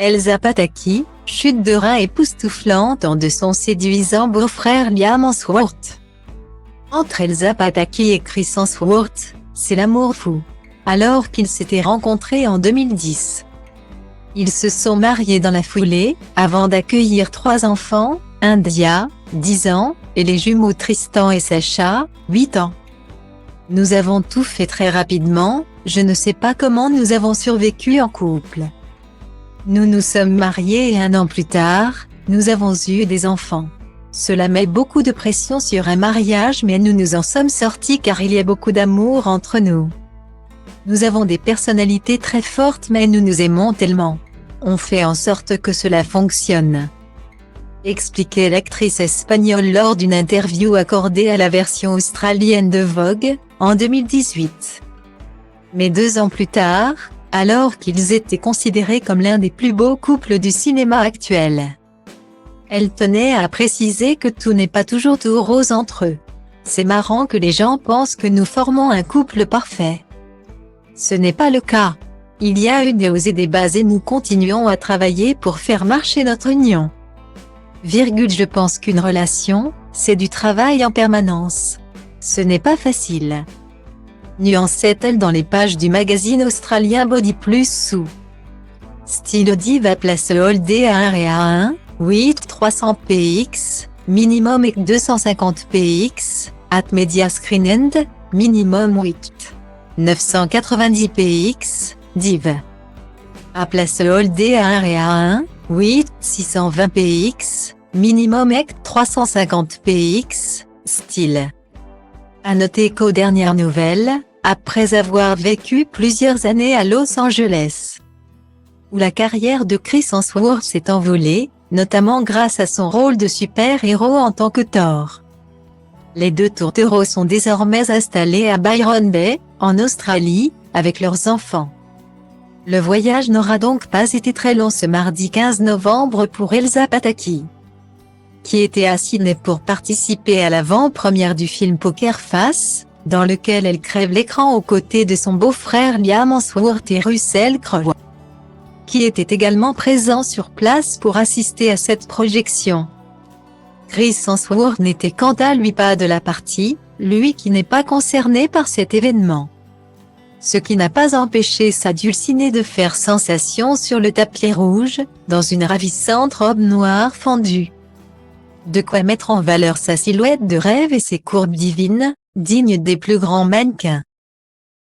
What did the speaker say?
Elsa Pataky, chute de rein époustouflante de son séduisant beau-frère Liam Hemsworth. Entre Elsa Pataky et Chris Hemsworth, c'est l'amour fou. Alors qu'ils s'étaient rencontrés en 2010. Ils se sont mariés dans la foulée, avant d'accueillir 3 enfants, India, 10 ans, et les jumeaux Tristan et Sacha, 8 ans. Nous avons tout fait très rapidement, je ne sais pas comment nous avons survécu en couple. Nous nous sommes mariés et 1 an plus tard, nous avons eu des enfants. Cela met beaucoup de pression sur un mariage mais nous nous en sommes sortis car il y a beaucoup d'amour entre nous. Nous avons des personnalités très fortes mais nous nous aimons tellement. On fait en sorte que cela fonctionne. Expliquait l'actrice espagnole lors d'une interview accordée à la version australienne de Vogue, en 2018. Mais 2 ans plus tard, alors qu'ils étaient considérés comme l'un des plus beaux couples du cinéma actuel. Elle tenait à préciser que tout n'est pas toujours tout rose entre eux. C'est marrant que les gens pensent que nous formons un couple parfait. Ce n'est pas le cas. Il y a eu des hauts et des bas et nous continuons à travailler pour faire marcher notre union. Je pense qu'une relation, c'est du travail en permanence. Ce n'est pas facile. Nuançait-elle dans les pages du magazine australien Body Plus sous Style Diva place Holdé à 1 et à 1, 8 300 px, minimum et 250 px, at Media Screen End, minimum 8 990 px, div. À place Holdé à 1 et à 1, 8 620 px, minimum et 350 px, style. À noter qu'aux dernières nouvelles, après avoir vécu plusieurs années à Los Angeles, où la carrière de Chris Hemsworth s'est envolée, notamment grâce à son rôle de super-héros en tant que Thor. Les 2 tourtereaux sont désormais installés à Byron Bay, en Australie, avec leurs enfants. Le voyage n'aura donc pas été très long ce mardi 15 novembre pour Elsa Pataky, qui était à Sydney pour participer à l'avant-première du film Poker Face, dans lequel elle crève l'écran aux côtés de son beau-frère Liam Hemsworth et Russell Crowe, qui étaient également présents sur place pour assister à cette projection. Chris Hemsworth n'était quant à lui pas de la partie, lui qui n'est pas concerné par cet événement. Ce qui n'a pas empêché sa dulcinée de faire sensation sur le tapis rouge, dans une ravissante robe noire fendue. De quoi mettre en valeur sa silhouette de rêve et ses courbes divines, dignes des plus grands mannequins.